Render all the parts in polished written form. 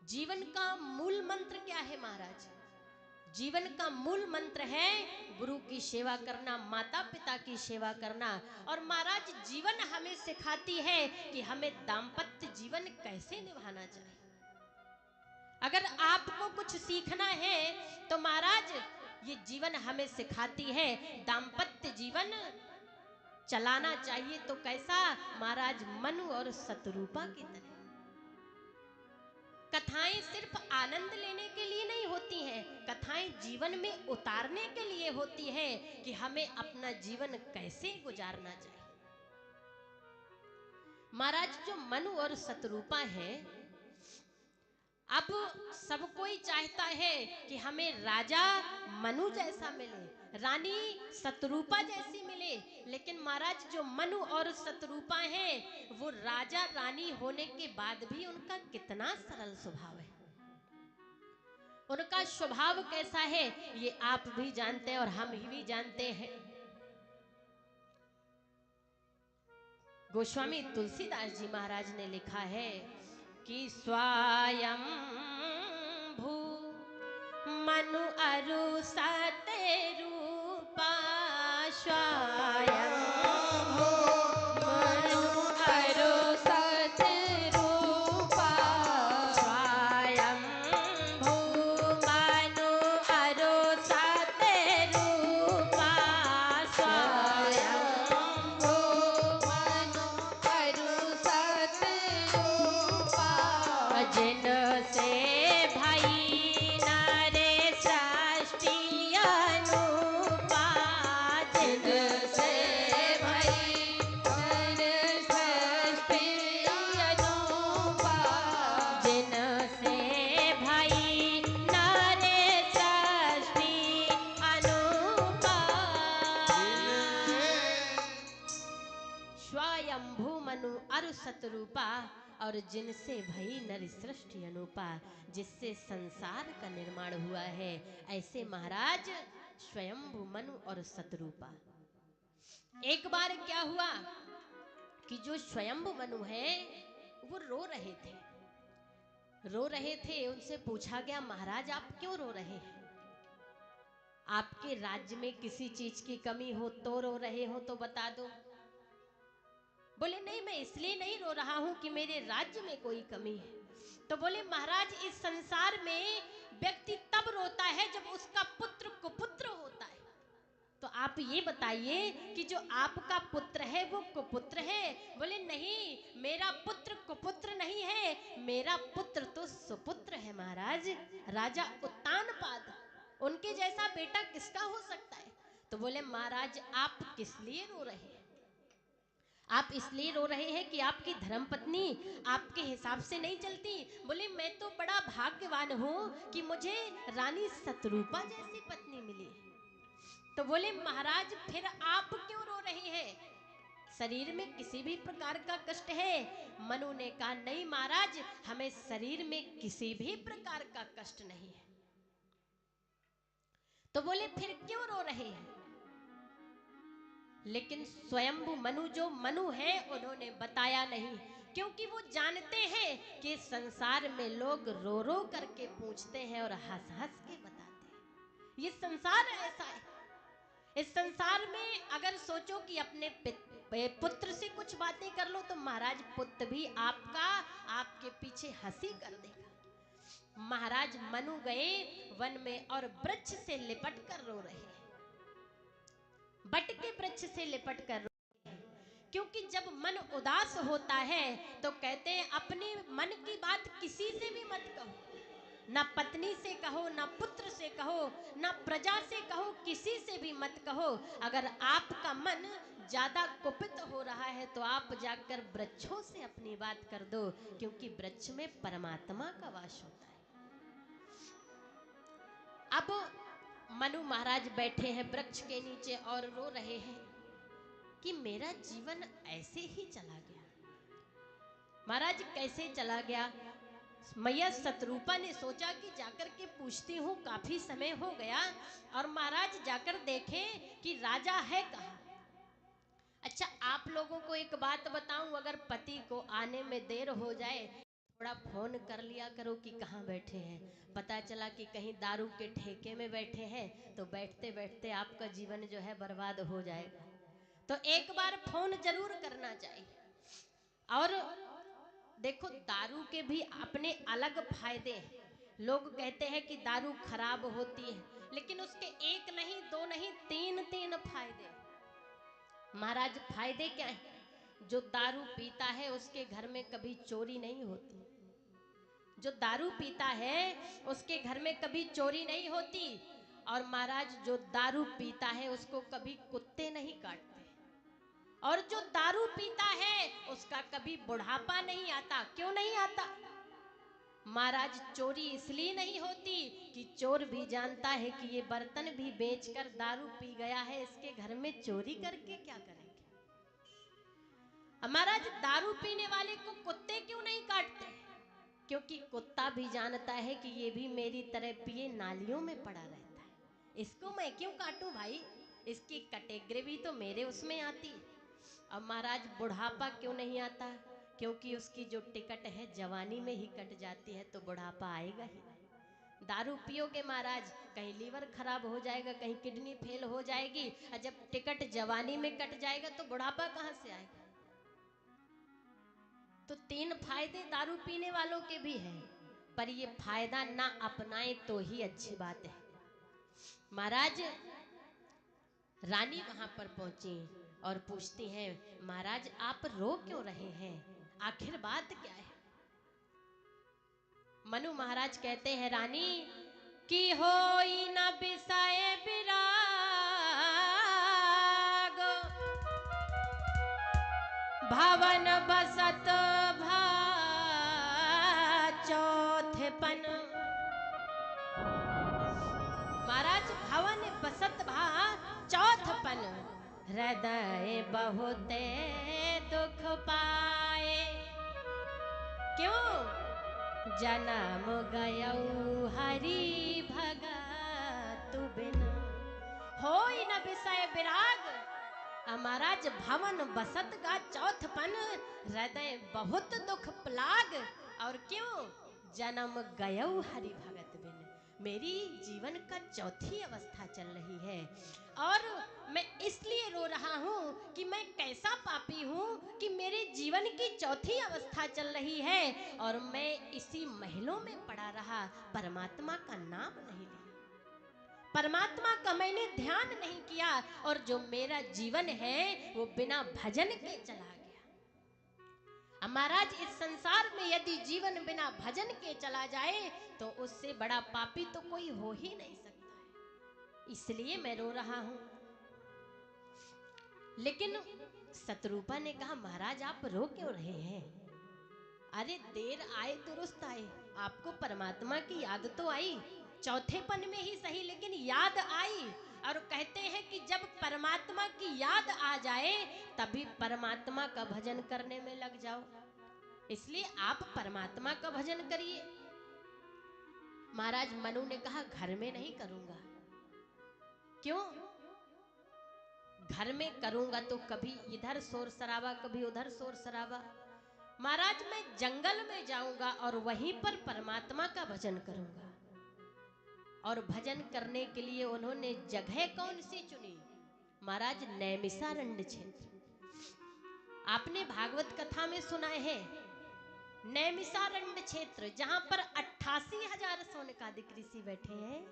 जीवन का मूल मंत्र क्या है महाराज? जीवन का मूल मंत्र है गुरु की सेवा करना, माता पिता की सेवा करना। और महाराज जीवन हमें सिखाती है कि हमें दाम्पत्य जीवन कैसे निभाना चाहिए। अगर आपको कुछ सीखना है तो महाराज ये जीवन हमें सिखाती है दाम्पत्य जीवन चलाना चाहिए। तो कैसा महाराज? मनु और शतरूपा की तरह। कथाएं सिर्फ आनंद लेने के लिए नहीं होती हैं, कथाएं जीवन में उतारने के लिए होती हैं कि हमें अपना जीवन कैसे गुजारना चाहिए। महाराज जो मनु और शतरूपा है, अब सब कोई चाहता है कि हमें राजा मनु जैसा मिले, रानी शतरूपा जैसी मिले। लेकिन महाराज जो मनु और शतरूपा हैं वो राजा रानी होने के बाद भी उनका कितना सरल स्वभाव है। उनका स्वभाव कैसा है ये आप भी जानते हैं और हम भी जानते हैं। गोस्वामी तुलसीदास जी महाराज ने लिखा है कि स्वयं भू मनु अरु सतरूपा, स्वयं मनु अरु सतरूपा, स्वयं भू मनु अरु सतरूपा, स्वयं भू मनु अरु सतरूपा, जिन से भाई नारे सृष्टि अनुपा, जिन से भाई नारे सृष्टि अनुपा, जिन से भाई नारे सृष्टि अनुपा, स्वयंभू मनु अरु शतरूपा, और जिनसे भई नर सृष्टि अनुपा, जिससे संसार का निर्माण हुआ है। ऐसे महाराज स्वयंभू मनु और शतरूपा। एक बार क्या हुआ कि जो स्वयंभू मनु है वो रो रहे थे। उनसे पूछा गया महाराज आप क्यों रो रहे हैं? आपके राज्य में किसी चीज की कमी हो तो रो रहे हो तो बता दो। बोले नहीं, मैं इसलिए नहीं रो रहा हूं कि मेरे राज्य में कोई कमी है। तो बोले महाराज इस संसार में व्यक्ति तब रोता है जब उसका पुत्र कुपुत्र होता है। तो आप ये बताइए कि जो आपका पुत्र है वो कुपुत्र है? बोले नहीं, मेरा पुत्र कुपुत्र नहीं है, मेरा पुत्र तो सुपुत्र है महाराज, राजा उत्तानपाद। उनके जैसा बेटा किसका हो सकता है? तो बोले महाराज आप किस लिए रो रहे हैं? आप इसलिए रो रहे हैं कि आपकी धर्मपत्नी आपके हिसाब से नहीं चलती। बोले मैं तो बड़ा भाग्यवान हूं कि मुझे रानी शतरूपा जैसी पत्नी मिली है। तो बोले महाराज फिर आप क्यों रो रहे हैं? शरीर में किसी भी प्रकार का कष्ट है? मनु ने कहा नहीं महाराज, हमें शरीर में किसी भी प्रकार का कष्ट नहीं है। तो बोले फिर क्यों रो रहे हैं? लेकिन स्वयंभू मनु जो मनु है उन्होंने बताया नहीं, क्योंकि वो जानते हैं कि संसार में लोग रो रो करके पूछते हैं और हंस हंस के बताते हैं। ये संसार ऐसा है। इस संसार में अगर सोचो कि अपने पुत्र से कुछ बातें कर लो तो महाराज पुत्र भी आपके पीछे हंसी कर देगा। महाराज मनु गए वन में और वृक्ष से लिपट कर रो रहे हैं, बट के वृक्ष से लिपट कर, क्योंकि जब मन उदास होता है तो कहते हैं अपने मन की बात किसी से भी मत कहो, ना पत्नी से कहो, ना पुत्र से कहो, ना प्रजा से कहो, किसी से भी मत कहो। अगर आपका मन ज्यादा कुपित हो रहा है तो आप जाकर वृक्षों से अपनी बात कर दो, क्योंकि वृक्ष में परमात्मा का वास होता है। अब मनु महाराज बैठे हैं वृक्ष के नीचे और रो रहे हैं कि मेरा जीवन ऐसे ही चला गया। महाराज कैसे चला गया? मैया शतरूपा ने सोचा कि जाकर के पूछती हूँ, काफी समय हो गया, और महाराज जाकर देखें कि राजा है कहाँ। अच्छा आप लोगों को एक बात बताऊं, अगर पति को आने में देर हो जाए थोड़ा फोन कर लिया करो कि कहाँ बैठे हैं। पता चला कि कहीं दारू के ठेके में बैठे हैं तो बैठते बैठते आपका जीवन जो है बर्बाद हो जाएगा। तो एक बार फोन जरूर करना चाहिए। और देखो, दारू के भी अपने अलग फायदे हैं। लोग कहते हैं कि दारू खराब होती है, लेकिन उसके एक नहीं, दो नहीं, तीन तीन फायदे हैं। महाराज, फायदे क्या है? जो दारू पीता है उसके घर में कभी चोरी नहीं होती। जो दारू पीता है उसके घर में कभी चोरी नहीं होती। और महाराज, जो दारू पीता है उसको कभी कुत्ते नहीं काटते। और जो दारू पीता है उसका कभी बुढ़ापा नहीं आता। क्यों नहीं आता? महाराज, चोरी इसलिए नहीं होती कि चोर भी जानता है कि ये बर्तन भी बेचकर दारू पी गया है, इसके घर में चोरी करके क्या करेंगे। महाराज, दारू पीने वाले को कुत्ते क्यों नहीं काटते? क्योंकि कुत्ता भी जानता है कि ये भी मेरी तरह पिए नालियों में पड़ा रहता है, इसको मैं क्यों काटूं भाई, इसकी कैटेगरी भी तो मेरे उसमें आती है। अब महाराज, बुढ़ापा क्यों नहीं आता? क्योंकि उसकी जो टिकट है जवानी में ही कट जाती है, तो बुढ़ापा आएगा ही नहीं। दारू पियोगे महाराज, कहीं लीवर खराब हो जाएगा, कहीं किडनी फेल हो जाएगी, और जब टिकट जवानी में कट जाएगा तो बुढ़ापा कहां से आएगा। तो तीन फायदे दारू पीने वालों के भी हैं, पर ये फायदा ना अपनाए तो ही अच्छी बात है। महाराज, रानी वहां पर पहुंची और पूछती हैं, महाराज आप रो क्यों रहे हैं, आखिर बात क्या है। मनु महाराज कहते हैं, रानी कि होई न बिसाए विराग, भवन बसत भा चौथेपन। महाराज, भवन बसत भा चौथपन, हृदय बहुते दुख पाए। क्यों? जन्म गयऊ हरि भगत बिन, होई न विषय विराग। महाराज, भवन बसत गा चौथपन, हृदय बहुत दुख प्लाग। और क्यों? जन्म गयऊ हरि भगत बिन, मेरी जीवन का चौथी अवस्था चल रही है। और मैं इसलिए रो रहा हूं कि मैं कैसा पापी हूं कि मेरे जीवन की चौथी अवस्था चल रही है और मैं इसी महलों में पड़ा रहा, परमात्मा का नाम नहीं लिया, परमात्मा का मैंने ध्यान नहीं किया, और जो मेरा जीवन है वो बिना भजन के चला गया। महाराज, इस संसार में यदि जीवन बिना भजन के चला जाए तो उससे बड़ा पापी तो कोई हो ही नहीं सकता है, इसलिए मैं रो रहा हूं। लेकिन शत्रुपा ने कहा, महाराज आप रो क्यों रहे हैं? अरे देर आए दुरुस्त आए, आपको परमात्मा की याद तो आई, चौथेपन में ही सही लेकिन याद आई। और कहते हैं कि जब परमात्मा की याद आ जाए तभी परमात्मा का भजन करने में लग जाओ, इसलिए आप परमात्मा का भजन करिए। महाराज, मनु ने कहा, घर में नहीं करूंगा। क्यों? घर में करूंगा तो कभी इधर शोर शराबा, कभी उधर शोर शराबा। महाराज, मैं जंगल में जाऊंगा और वहीं पर परमात्मा का भजन करूंगा। और भजन करने के लिए उन्होंने जगह कौन सी चुनी? महाराज, नैमिषारण्य क्षेत्र। आपने भागवत कथा में सुना है नैमिषारण्य क्षेत्र, जहां पर 88,000 सोनकादिक ऋषि बैठे हैं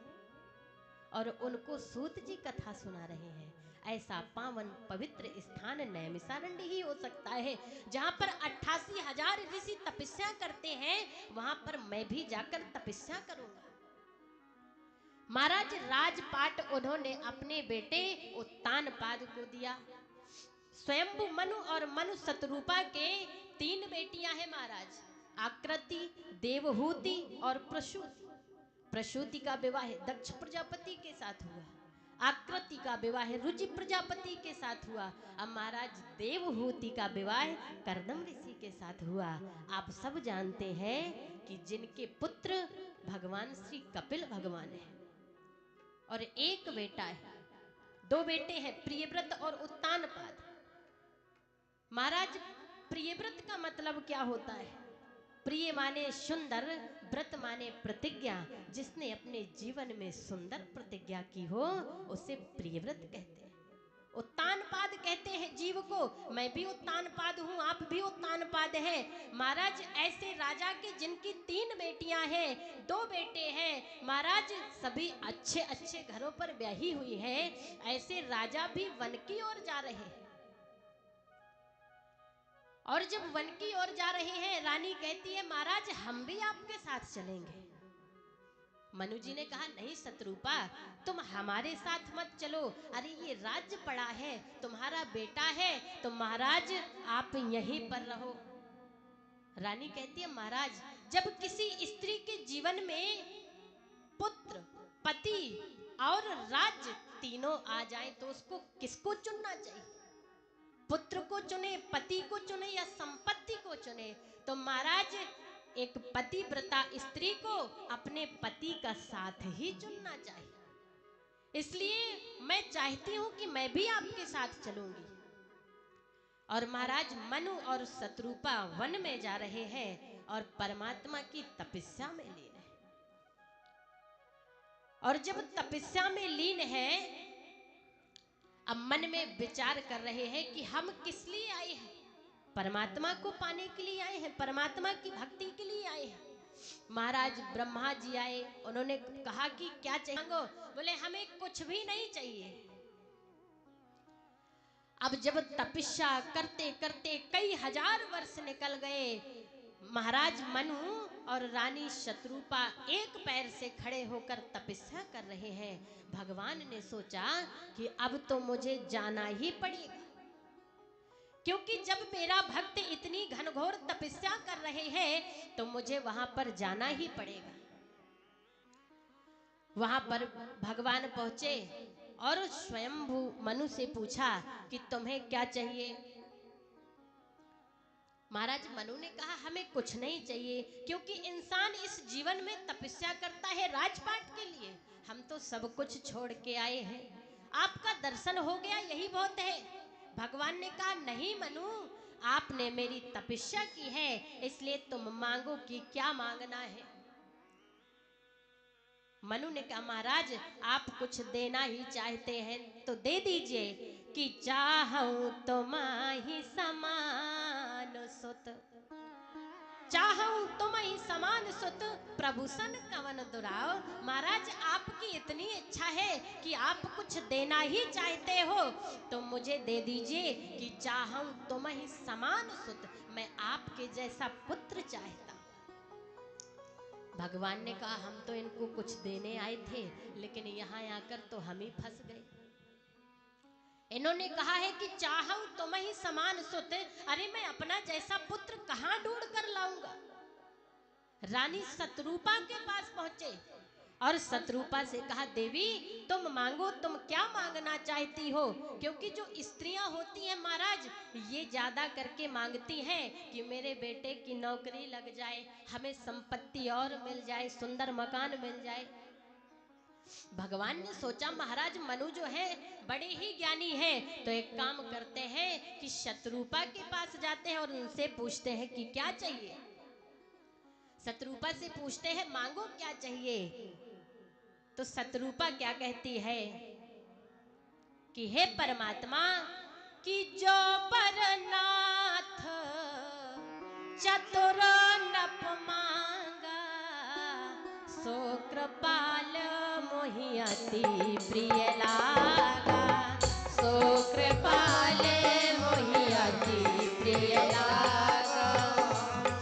और उनको सूत जी कथा सुना रहे हैं। ऐसा पावन पवित्र स्थान नैमिषारण्य ही हो सकता है जहां पर 88,000 ऋषि तपस्या करते हैं, वहां पर मैं भी जाकर तपस्या करूंगा। महाराज, राजपाट उन्होंने अपने बेटे उत्तानपाद को दिया। स्वयंभु मनु और मनु शतरूपा के 3 बेटियां हैं महाराज, आकृति, देवहूति और प्रसूति। प्रसूति का विवाह दक्ष प्रजापति के साथ हुआ, आकृति का विवाह रुचि प्रजापति के साथ हुआ, अब महाराज देवहूति का विवाह कर्दम ऋषि के साथ हुआ। आप सब जानते हैं कि जिनके पुत्र भगवान श्री कपिल भगवान है और एक बेटा है, 2 बेटे हैं, प्रियव्रत और उत्तानपाद। महाराज, प्रियव्रत का मतलब क्या होता है? प्रिय माने सुंदर, व्रत माने प्रतिज्ञा। जिसने अपने जीवन में सुंदर प्रतिज्ञा की हो उसे प्रियव्रत कहते हैं। उत्तानपाद कहते हैं जीव को। मैं भी उत्तानपाद हूँ, आप भी उत्तानपाद हैं। महाराज ऐसे राजा के जिनकी 3 बेटियां हैं, 2 बेटे हैं, महाराज सभी अच्छे अच्छे घरों पर ब्याही हुई है, ऐसे राजा भी वन की ओर जा रहे हैं। और जब वन की ओर जा रहे हैं, रानी कहती है महाराज हम भी आपके साथ चलेंगे। मनु जी ने कहा नहीं शत्रुपा, तुम हमारे साथ मत चलो। अरे ये राज्य पड़ा है, तुम्हारा बेटा है, तो महाराज आप यहीं पर रहो। रानी कहती है महाराज जब किसी स्त्री के जीवन में पुत्र, पति और राज्य तीनों आ जाए तो उसको किसको चुनना चाहिए? पुत्र को चुने, पति को चुने या संपत्ति को चुने? तो महाराज एक पतिव्रता स्त्री को अपने पति का साथ ही चुनना चाहिए। इसलिए मैं चाहती हूं कि मैं भी आपके साथ चलूंगी। और महाराज मनु और शत्रुपा वन में जा रहे हैं और परमात्मा की तपस्या में लीन है। और जब तपस्या में लीन है, अब मन में विचार कर रहे हैं कि हम किस लिए आए हैं? परमात्मा को पाने के लिए आए हैं, परमात्मा की भक्ति के लिए आए हैं। महाराज ब्रह्मा जी आए, उन्होंने कहा कि क्या चाहिए मांगो। बोले हमें कुछ भी नहीं चाहिए। अब जब तपस्या करते करते कई हजार वर्ष निकल गए, महाराज मनु और रानी शत्रुपा एक पैर से खड़े होकर तपस्या कर रहे हैं। भगवान ने सोचा कि अब तो मुझे जाना ही पड़ेगा, क्योंकि जब मेरा भक्त इतनी घनघोर तपस्या कर रहे हैं तो मुझे वहां पर जाना ही पड़ेगा। वहां पर भगवान पहुंचे और स्वयंभू मनु से पूछा कि तुम्हें क्या चाहिए? महाराज मनु ने कहा हमें कुछ नहीं चाहिए, क्योंकि इंसान इस जीवन में तपस्या करता है राजपाट के लिए। हम तो सब कुछ छोड़ के आए हैं, आपका दर्शन हो गया यही बहुत है। भगवान ने कहा नहीं मनु, आपने मेरी तपस्या की है, इसलिए तुम मांगो कि क्या मांगना है। मनु ने कहा महाराज आप कुछ देना ही चाहते हैं तो दे दीजिए कि चाहूं तुम्हारी समान सुत, चाहूं तुम्हारी समान सुत, प्रभूषण कवन दुराव। महाराज आपकी इतनी इच्छा है कि आप कुछ देना ही चाहते हो तो मुझे दे दीजिए कि चाहूं तुम्हारी समान सुत, मैं आपके जैसा पुत्र चाहता। भगवान ने कहा हम तो इनको कुछ देने आए थे, लेकिन यहाँ आकर तो हम ही फंस गए। इन्होंने कहा है कि चाहूं तुम्हें समान सुत, अरे मैं अपना जैसा पुत्र कहां ढूंढ कर लाऊंगा। रानी शत्रुपा के पास पहुंचे और शत्रुपा से कहा देवी तुम मांगो, तुम क्या मांगना चाहती हो? क्योंकि जो स्त्रियां होती हैं महाराज, ये ज्यादा करके मांगती हैं कि मेरे बेटे की नौकरी लग जाए, हमें संपत्ति और मिल जाए, सुंदर मकान मिल जाए। भगवान ने सोचा महाराज मनु जो है बड़े ही ज्ञानी हैं, तो एक काम करते हैं कि शत्रुपा के पास जाते हैं और उनसे पूछते हैं कि क्या चाहिए। शत्रुपा से पूछते हैं मांगो क्या चाहिए। तो शत्रुपा क्या कहती है कि हे परमात्मा कि जो परनाथ चतुर नप मांगा, सो कृपाल मोहि अति प्रिय लागा, सो कृपाल मोहि अति प्रिय लागा,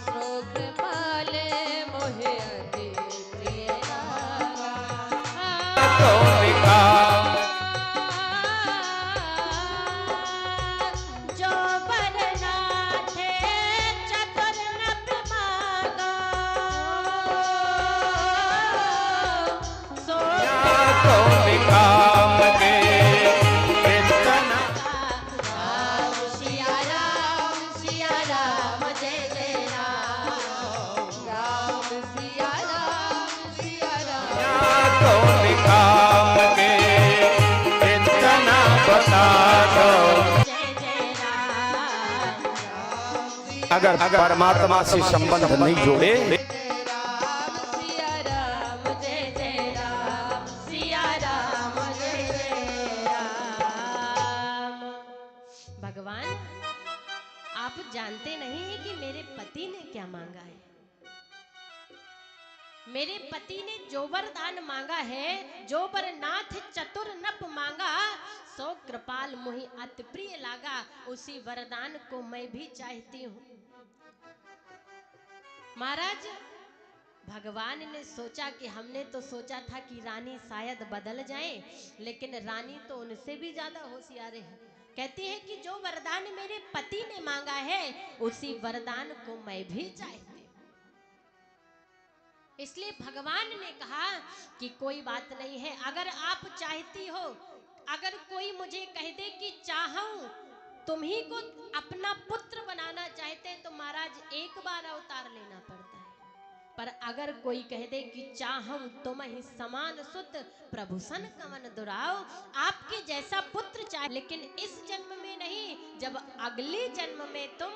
सो कृपाल मोहि अति प्रिय लागा। जो परनाथ चतुर नप मांगा, सो काम दे सिया राम जय जय राम, राम सिया राम काम दे इतना बता दो। जय जय राम, अगर परमात्मा से संबंध नहीं जोड़े, राम सिया राम जय जय राम सिया राम जय जय राम। भगवान, आप जानते नहीं हैं कि मेरे पति ने क्या मांगा है। मेरे पति ने जो वरदान मांगा है, जो वरनाथ चतुर नप मांगा, सो कृपाल मोहि अति प्रिय लागा, उसी वरदान को मैं भी चाहती हूँ। महाराज, भगवान ने सोचा कि हमने तो सोचा था कि रानी शायद बदल जाए, लेकिन रानी तो उनसे भी ज्यादा होशियार है। कहती है कि जो वरदान मेरे पति ने मांगा है, उसी वरदान को मैं भी चाहती हूँ। इसलिए भगवान ने कहा कि कोई बात नहीं है, अगर आप चाहती हो, अगर कोई मुझे कह दे कि चाहूं तुम्ही को अपना पुत्र बनाना चाहते हैं, तो महाराज एक बार अवतार लेना पड़ता है। पर अगर कोई कह दे कि चाहूं तुम ही समान सुत प्रभु सन कवन दुराओ, आपके जैसा पुत्र चाहे, लेकिन इस जन्म में नहीं, जब अगले जन्म में तुम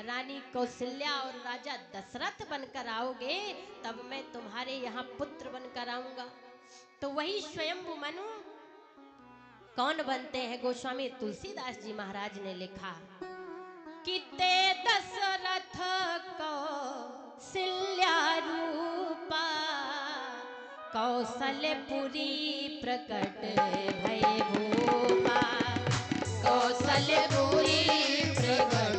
रानी कौशल्या और राजा दशरथ बनकर आओगे, तब मैं तुम्हारे यहाँ पुत्र बनकर आऊंगा। तो वही स्वयंभु मनु कौन बनते हैं? गोस्वामी तुलसीदास जी महाराज ने लिखा कि ते दशरथ कौशल्या रूपा, कौशलपुरी प्रकट भय भूपा, कौशलपुरी प्रकट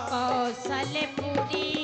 कौशलपुरी